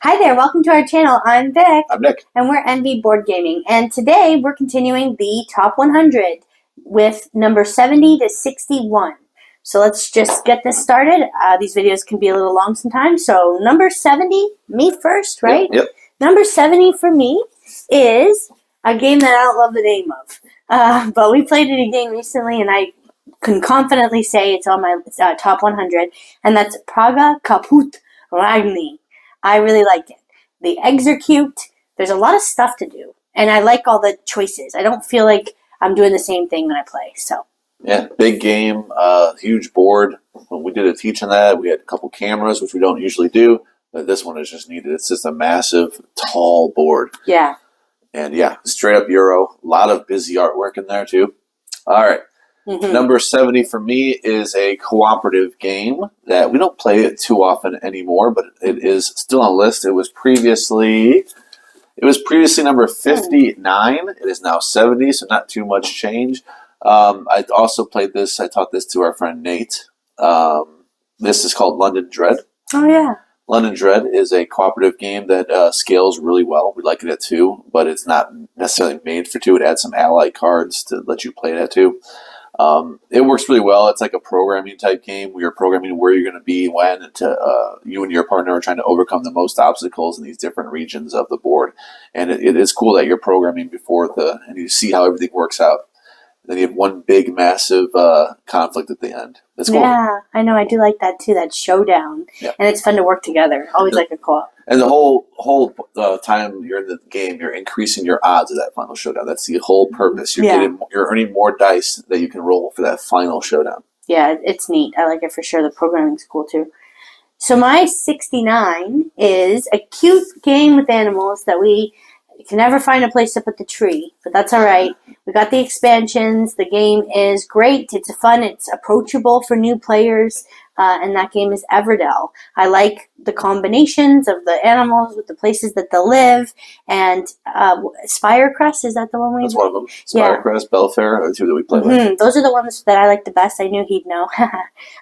Hi there, welcome to our channel. I'm Vic. I'm Nick. And we're Envy Board Gaming. And today we're continuing the top 100 with number 70 to 61. So let's just get this started. These videos can be a little long sometimes. So number 70, me first, right? Yep. Number 70 for me is a game that I don't love the name of. But we played it again recently and I can confidently say it's on my top 100. And that's Praga Caput Ragni. I really like it. The eggs are cute. There's a lot of stuff to do. And I like all the choices. I don't feel like I'm doing the same thing when I play. So Yeah, big game, huge board. When we did a teach on that, we had a couple cameras, which we don't usually do. But this one is just needed. It's just a massive, tall board. Yeah. And yeah, straight up Euro. A lot of busy artwork in there too. All right. Mm-hmm. Number 70 for me is a cooperative game that we don't play it too often anymore, but it is still on the list. It was previously number 59. It is now 70, so not too much change. I also played this. I taught this to our friend Nate. This is called London Dread. Oh, yeah. London Dread is a cooperative game that scales really well. We like it at 2, but it's not necessarily made for 2. It adds some ally cards to let you play it at 2. It works really well. It's like a programming type game. We are programming where you're going to be when you and your partner are trying to overcome the most obstacles in these different regions of the board. And it is cool that you're programming before and you see how everything works out. Then you have one big, massive conflict at the end. It's cool. Yeah, I know. I do like that too, that showdown. Yeah. And it's fun to work together. Always like a co-op. And the whole time you're in the game, you're increasing your odds of that final showdown. That's the whole purpose. You're earning more dice that you can roll for that final showdown. Yeah, it's neat. I like it for sure. The programming's cool too. So my 69 is a cute game with animals that we can never find a place to put the tree, but that's all right. We got the expansions. The game is great. It's fun. It's approachable for new players. And that game is Everdell. I like the combinations of the animals with the places that they'll live. And Spirecrest, is that the one we That's one of them. Spirecrest, Belfair, are the two that we play with. Those are the ones that I like the best. I knew he'd know.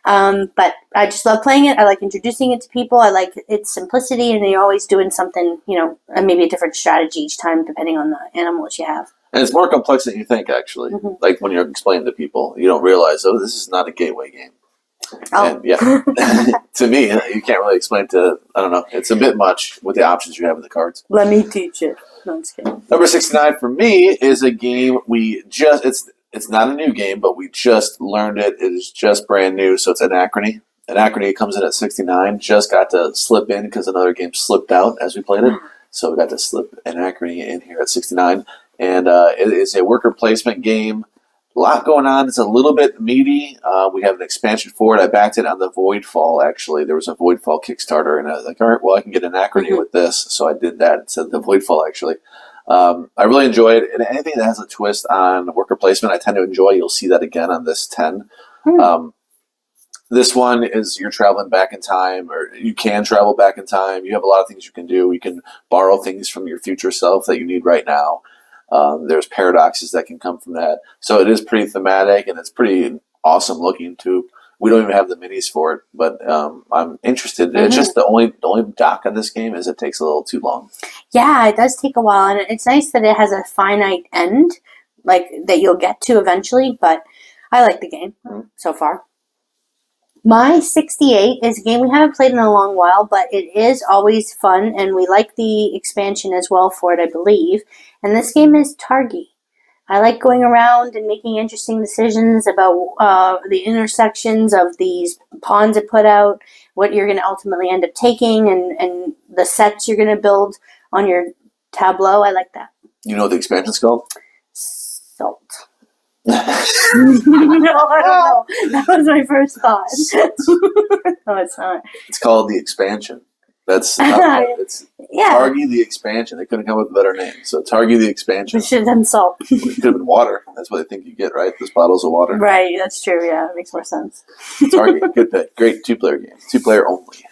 But I just love playing it. I like introducing it to people. I like its simplicity, and you're always doing something, maybe a different strategy each time, depending on the animals you have. And it's more complex than you think, actually. Mm-hmm. Like when you're explaining to people, you don't realize, this is not a gateway game. Oh. And yeah, to me, you can't really explain I don't know, it's a bit much with the options you have in the cards. Let me teach it. No, I'm just kidding. Number 69 for me is a game it's not a new game, but we just learned it. It is just brand new, so it's Anachrony. Anachrony comes in at 69. Just got to slip in because another game slipped out as we played it. So we got to slip Anachrony in here at 69. And it is a worker placement game. A lot going on. It's a little bit meaty. We have an expansion for it. I backed it on the Voidfall, actually. There was a Voidfall Kickstarter, and I was like, all right, well, I can get Anachrony with this. So I did that instead of the Voidfall, actually. I really enjoyed it. And anything that has a twist on worker placement, I tend to enjoy. You'll see that again on this 10. This one is you're traveling back in time, or you can travel back in time. You have a lot of things you can do. You can borrow things from your future self that you need right now. There's paradoxes that can come from that. So it is pretty thematic, and it's pretty awesome looking too. We don't even have the minis for it, but I'm interested. It's just the only dock on this game is it takes a little too long. Yeah, it does take a while, and it's nice that it has a finite end, like that you'll get to eventually, but I like the game so far. My 68 is a game we haven't played in a long while, but it is always fun, and we like the expansion as well for it, I believe. And this game is Targi. I like going around and making interesting decisions about the intersections of these pawns it put out, what you're going to ultimately end up taking, and the sets you're going to build on your tableau. I like that. You know what the expansion's called? Salt. No, I don't know. That was my first thought. No, it's not. It's called the expansion. It's Targi the expansion. They couldn't come up with a better name. So Targi the expansion. We should have done salt. It could have been water. That's what I think you get, right? Those bottles of water. Right, that's true. Yeah, it makes more sense. Targi, good pick. Great 2-player game. 2-player only.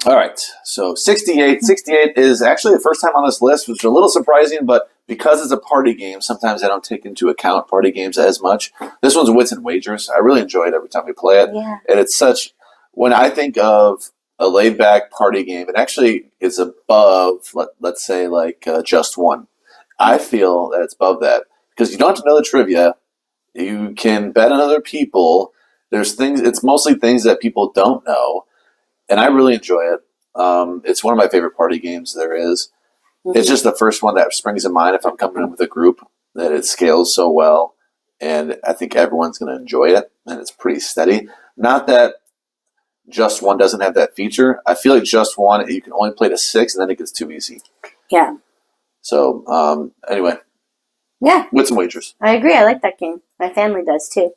All right, so 68. 68 is actually the first time on this list, which is a little surprising, but because it's a party game, sometimes I don't take into account party games as much. This one's Wits and Wagers. I really enjoy it every time we play it. Yeah. And it's when I think of a laid back party game. It actually is above, let's say, like Just One. I feel that it's above that because you don't have to know the trivia. You can bet on other people. There's things. It's mostly things that people don't know, and I really enjoy it. It's one of my favorite party games there is. It's just the first one that springs in mind if I'm coming in with a group that it scales so well, and I think everyone's going to enjoy it, and it's pretty steady. Not that Just One doesn't have that feature. I feel like Just One, you can only play to 6, and then it gets too easy. Yeah. So, anyway. Yeah. With some wagers. I agree. I like that game. My family does too.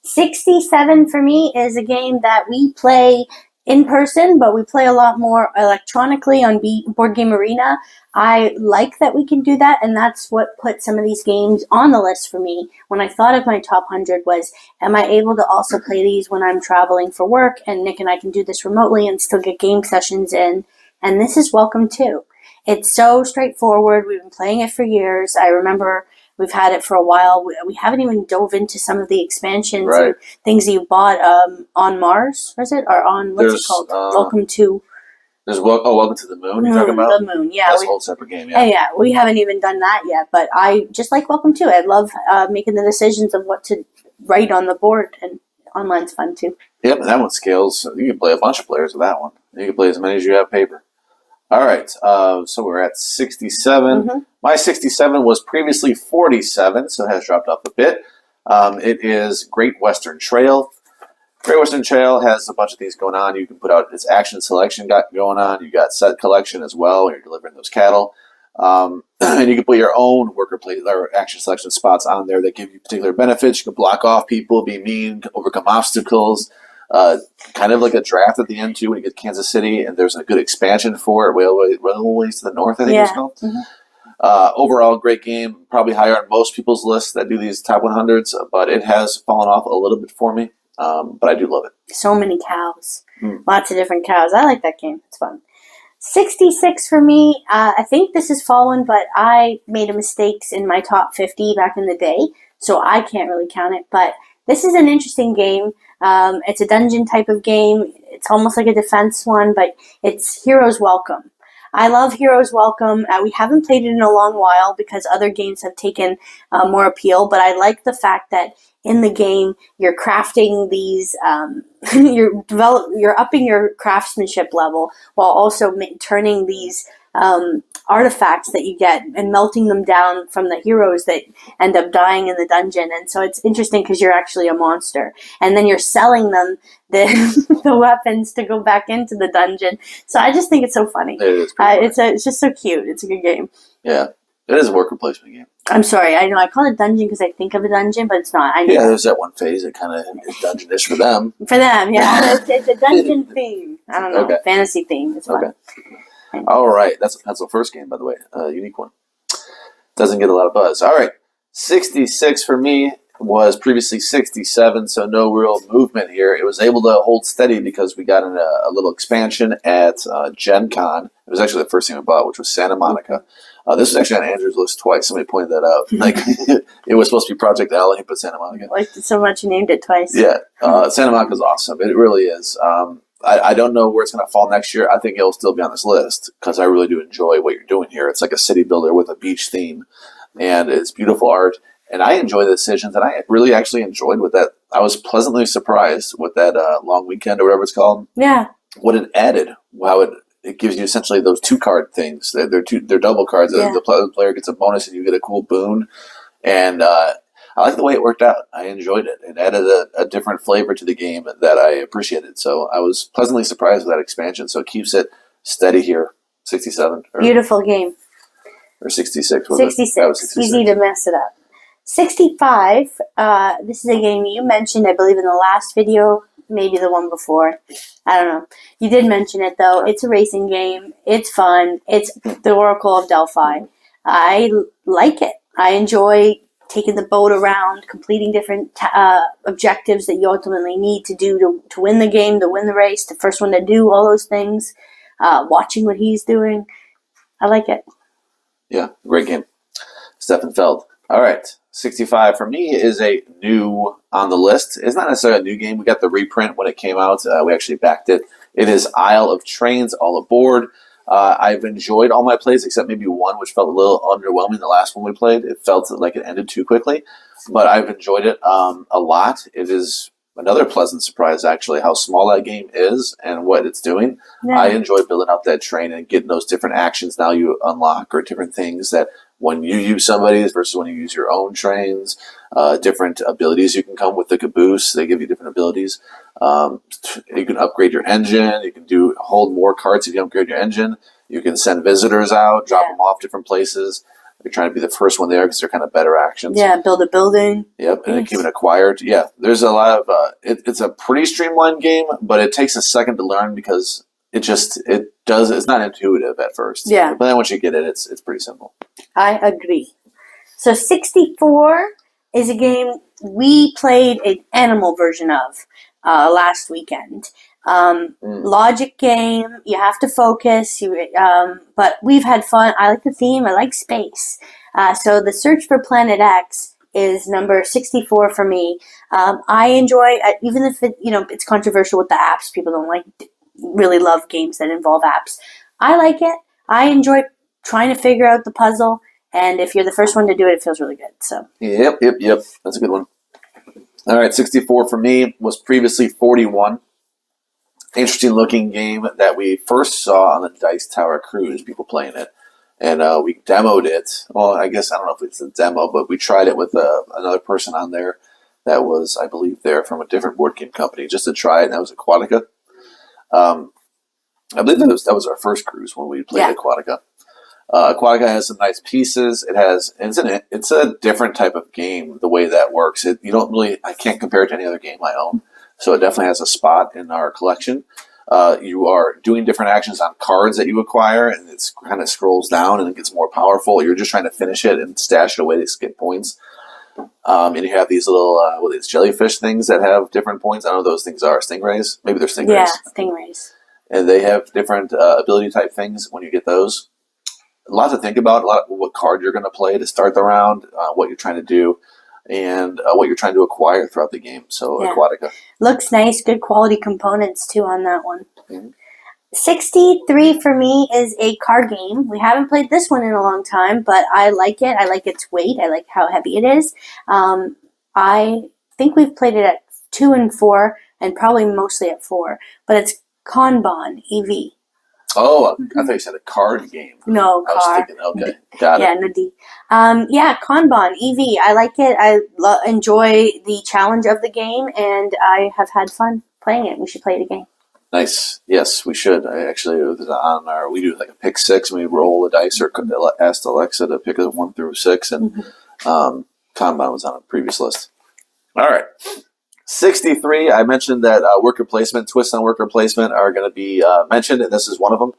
67 for me is a game that we play in person, but we play a lot more electronically on Board Game Arena. I like that we can do that, and that's what put some of these games on the list for me. When I thought of my top 100 was, am I able to also play these when I'm traveling for work, and Nick and I can do this remotely and still get game sessions in, and this is welcome too. It's so straightforward. We've been playing it for years. I remember we've had it for a while. We haven't even dove into some of the expansions and things you bought on Mars, was it? Or on, what's it called? Welcome to... Welcome to the Moon you're talking about? The Moon, yeah. That's a whole separate game, yeah. Yeah, we haven't even done that yet, but I just like Welcome to. I love making the decisions of what to write on the board, and online's fun too. Yep, that one scales. You can play a bunch of players with that one. You can play as many as you have paper. All right, so we're at 67. Mm-hmm. My 67 was previously 47, so it has dropped off a bit. It is Great Western Trail. Great Western Trail has a bunch of things going on. You can put out its action selection going on. You got set collection as well. You're delivering those cattle. And you can put your own worker place or action selection spots on there that give you particular benefits. You can block off people, be mean, overcome obstacles. Kind of like a draft at the end too when you get to Kansas City, and there's a good expansion for it. Railways to the North, I think it's called. Mm-hmm. Overall, great game. Probably higher on most people's lists that do these top 100s, but it has fallen off a little bit for me. But I do love it. So many cows. Lots of different cows. I like that game. It's fun. 66 for me. I think this has fallen, but I made mistakes in my top 50 back in the day, so I can't really count it. But this is an interesting game. It's a dungeon type of game. It's almost like a defense one, but it's Heroes Welcome. I love Heroes Welcome. We haven't played it in a long while because other games have taken more appeal, but I like the fact that in the game you're crafting these, you're upping your craftsmanship level while also turning these artifacts that you get and melting them down from the heroes that end up dying in the dungeon. And so it's interesting because you're actually a monster. And then you're selling them the weapons to go back into the dungeon. So I just think it's so funny. It is it's just so cute. It's a good game. Yeah. It is a worker placement game. I'm sorry. I know I call it dungeon because I think of a dungeon, but it's not. I know. Yeah, there's that one phase that kind of is dungeonish for them. For them, yeah. it's a dungeon theme. I don't know. Okay. Fantasy theme. It's fun. Okay. All right. That's a pencil first game, by the way. Unique one. Doesn't get a lot of buzz. All right. 66 for me was previously 67, so no real movement here. It was able to hold steady because we got a little expansion at Gen Con. It was actually the first thing we bought, which was Santa Monica. This was actually on Andrew's list twice. Somebody pointed that out. Like it was supposed to be Project L, and he put Santa Monica. I liked it so much you named it twice. Yeah. Santa Monica's awesome. It really is. I don't know where it's going to fall next year. I think it'll still be on this list because I really do enjoy what you're doing here. It's like a city builder with a beach theme, and it's beautiful art. And I enjoy the decisions, and I really actually enjoyed with that. I was pleasantly surprised with that long weekend or whatever it's called. Yeah. What it added, how it gives you essentially those 2-card things. They're double cards. Yeah. The player gets a bonus, and you get a cool boon. And I like the way it worked out. I enjoyed it. It added a different flavor to the game that I appreciated. So I was pleasantly surprised with that expansion. So it keeps it steady here. 67. Beautiful game. Or 66. 66. Easy to mess it up. 65. This is a game you mentioned, I believe, in the last video. Maybe the one before. I don't know. You did mention it, though. It's a racing game. It's fun. It's the Oracle of Delphi. I like it. I enjoy taking the boat around, completing different objectives that you ultimately need to do to win the game, to win the race, the first one to do all those things, watching what he's doing. I like it. Yeah, great game. Stefan Feld. All right. 65 for me is a new on the list. It's not necessarily a new game. We got the reprint when it came out. We actually backed it. It is Isle of Trains, All Aboard. I've enjoyed all my plays except maybe one, which felt a little underwhelming. The last one we played, it felt like it ended too quickly, but I've enjoyed it a lot. It is another pleasant surprise, actually, how small that game is and what it's doing. Yeah. I enjoy building out that train and getting those different actions now you unlock, or different things that when you use somebody's versus when you use your own trains. Different abilities you can come with the caboose. They give you different abilities. You can upgrade your engine. You can hold more carts if you upgrade your engine. You can send visitors out, drop them off different places. You're trying to be the first one there because they're kind of better actions. Yeah, build a building. Yep, and keep it acquired. Yeah, there's a lot of. It's a pretty streamlined game, but it takes a second to learn because it's not intuitive at first. Yeah, but then once you get it, it's pretty simple. I agree. So 64 is a game we played an animal version of last weekend. Logic game. You have to focus. But we've had fun. I like the theme. I like space. So the Search for Planet X is number 64 for me. I enjoy, even if it's controversial with the apps. People don't really love games that involve apps. I like it. I enjoy trying to figure out the puzzle. And if you're the first one to do it, it feels really good. So. Yep. That's a good one. All right, 64 for me was previously 41. Interesting looking game that we first saw on the Dice Tower Cruise, people playing it. And we demoed it. Well, I guess I don't know if it's a demo, but we tried it with another person on there that was, I believe, there from a different board game company just to try it, and that was Aquatica. I believe that was our first cruise when we played Aquatica. Aquatica has some nice pieces. It's a different type of game, the way that works. I can't compare it to any other game I own. So it definitely has a spot in our collection. You are doing different actions on cards that you acquire, and it kind of scrolls down and it gets more powerful. You're just trying to finish it and stash it away to get points. And you have these little these jellyfish things that have different points. I don't know what those things are. Stingrays? Maybe they're stingrays. Yeah, stingrays. And they have different ability type things when you get those. A lot to think about, what card you're going to play to start the round, what you're trying to do, and what you're trying to acquire throughout the game. So Aquatica. Looks nice. Good quality components, too, on that one. Mm-hmm. 63 for me is a card game. We haven't played this one in a long time, but I like it. I like its weight. I like how heavy it is. I think we've played it at 2 and 4, and probably mostly at 4. But it's Kanban EV. Oh, I thought you said a card game. No, I was thinking, okay, got it. Yeah, no D. Kanban EV. I like it. I enjoy the challenge of the game, and I have had fun playing it. We should play it again. Nice. Yes, we should. We do like a pick 6, and we roll the dice or ask Alexa to pick a 1 through 6, and Kanban was on a previous list. All right. 63, I mentioned that worker placement, twists on worker placement are going to be mentioned, and this is one of them.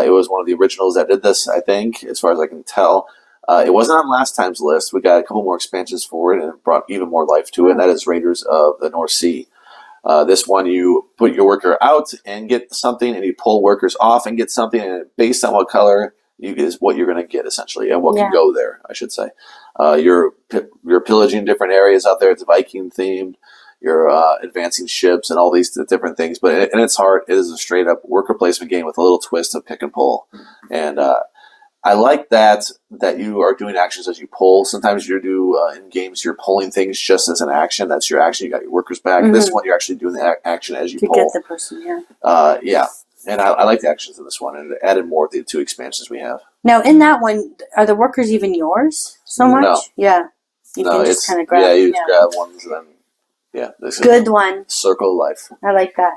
It was one of the originals that did this, I think, as far as I can tell. It wasn't on last time's list. We got a couple more expansions for it, and it brought even more life to it, and that is Raiders of the North Sea. This one, you put your worker out and get something, and you pull workers off and get something, and based on what color is what you're going to get, essentially, and what can go there, I should say. You're pillaging different areas out there. It's Viking-themed. You're advancing ships and all these different things. But in its heart, it is a straight-up worker placement game with a little twist of pick and pull. And I like that you are doing actions as you pull. Sometimes you do in games, you're pulling things just as an action. That's your action. You got your workers back. Mm-hmm. This one, you're actually doing the action as you pull. To get the person, yeah. And I like the actions in this one, and it added more to the 2 expansions we have. Now, in that one, are the workers even yours so much? No. Yeah. You can just kind of grab them. Yeah, you just grab ones and then, this good one. Circle of life. I like that.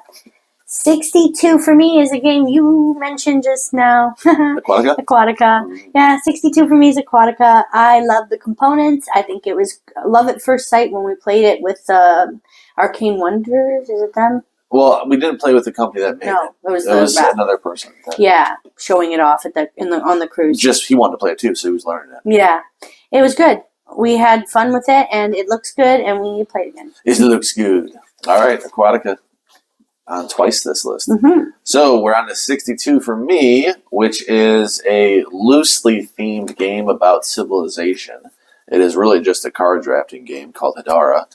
62 for me is a game you mentioned just now. Aquatica? Aquatica. Mm-hmm. Yeah, 62 for me is Aquatica. I love the components. I think it was love at first sight when we played it with Arcane Wonders. Is it them? Well, we didn't play with the company that made it. No, it was another person. Showing it off at on the cruise. Just he wanted to play it too, so he was learning it. Yeah, it was good. We had fun with it, and it looks good, and we need to play it again. It looks good. All right, Aquatica on twice this list. Mm-hmm. So we're on to 62 for me, which is a loosely themed game about civilization. It is really just a card drafting game called Hadara.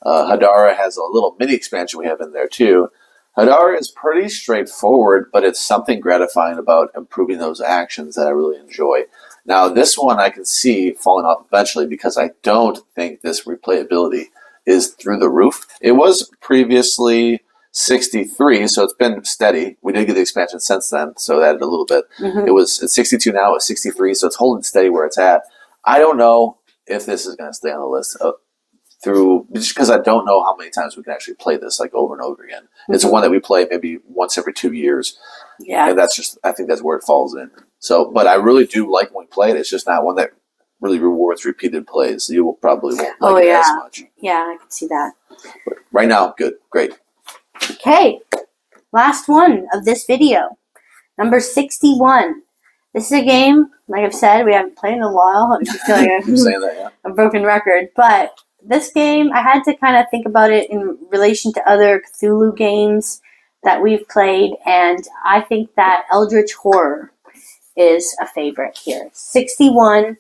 Hadara has a little mini expansion we have in there too. Hadara is pretty straightforward, but it's something gratifying about improving those actions that I really enjoy. Now, this one I can see falling off eventually because I don't think this replayability is through the roof. It was previously 63, so it's been steady. We did get the expansion since then, so that added a little bit. Mhm. It was at 62 now, it's 63, so it's holding steady where it's at. I don't know if this is going to stay on the list through, just because I don't know how many times we can actually play this like over and over again. It's one that we play maybe once every 2 years, Yeah. and that's just, I think that's where it falls in. So, but I really do like when we play it. It's just not one that really rewards repeated plays. You will probably won't like it as much. Yeah, I can see that. But right now, good, great. Okay, last one of this video. Number 61. This is a game, like I've said, we haven't played in a while. I feel like I'm saying that, yeah. a broken record. But this game, I had to kind of think about it in relation to other Cthulhu games that we've played, and I think that Eldritch Horror is a favorite here. 61,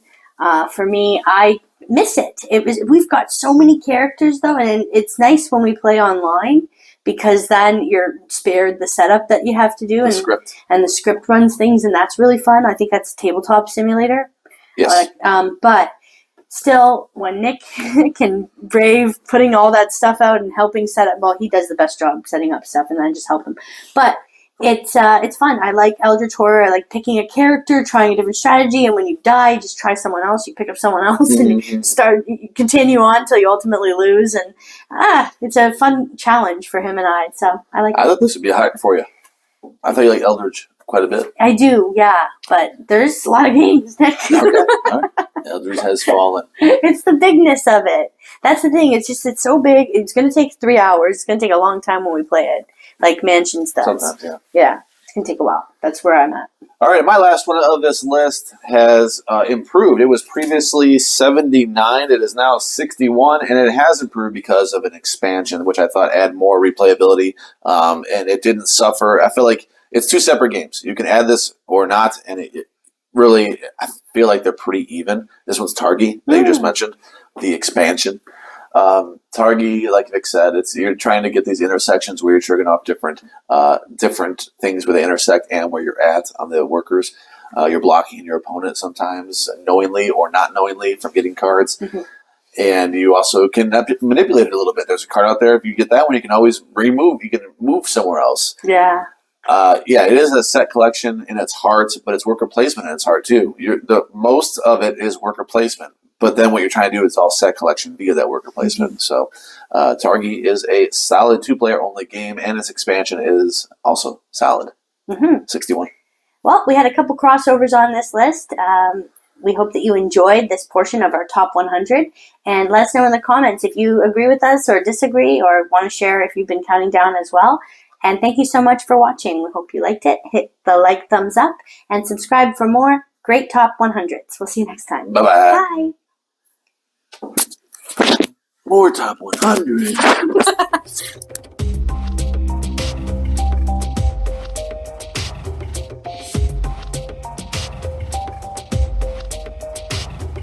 for me, I miss it. We've got so many characters, though, and it's nice when we play online, because then you're spared the setup that you have to do, and the script runs things, and that's really fun. I think that's Tabletop Simulator. Yes. But still, when Nick can brave putting all that stuff out and helping set up, well, he does the best job setting up stuff, and then I just help him. But it's fun. I like Eldritch Horror. I like picking a character, trying a different strategy, and when you die, just try someone else. You pick up someone else and you continue on until you ultimately lose. And it's a fun challenge for him and I. So I like it. I thought this would be a hype for you. I thought you like Eldritch quite a bit. I do, yeah. But there's a lot of games, Nick. Okay. All right. Eldritch has fallen. It's the bigness of it. That's the thing. It's so big. It's going to take 3 hours. It's going to take a long time when we play it, like Mansions does. Sometimes, yeah. Yeah, it's going to take a while. That's where I'm at. All right, my last one of this list has improved. It was previously 79. It is now 61, and it has improved because of an expansion, which I thought add more replayability, and it didn't suffer. I feel like it's two separate games. You can add this or not, and it really, I feel like they're pretty even. This one's Targi that you just mentioned, the expansion. Targi, like Vic said, you're trying to get these intersections where you're triggering off different things where they intersect and where you're at on the workers. You're blocking your opponent sometimes knowingly or not knowingly from getting cards. Mm-hmm. And you also can manipulate it a little bit. There's a card out there. If you get that one, you can always remove. You can move somewhere else. Yeah. It is a set collection in its heart, but it's worker placement in its heart too. Most of it is worker placement, but then what you're trying to do is all set collection via that worker placement. So, Targi is a solid 2-player only game, and its expansion is also solid. 61. Well, we had a couple crossovers on this list. We hope that you enjoyed this portion of our top 100, and let us know in the comments if you agree with us or disagree, or want to share if you've been counting down as well. And thank you so much for watching. We hope you liked it. Hit the like thumbs up and subscribe for more great top 100s. We'll see you next time. Bye-bye. Bye. More top 100.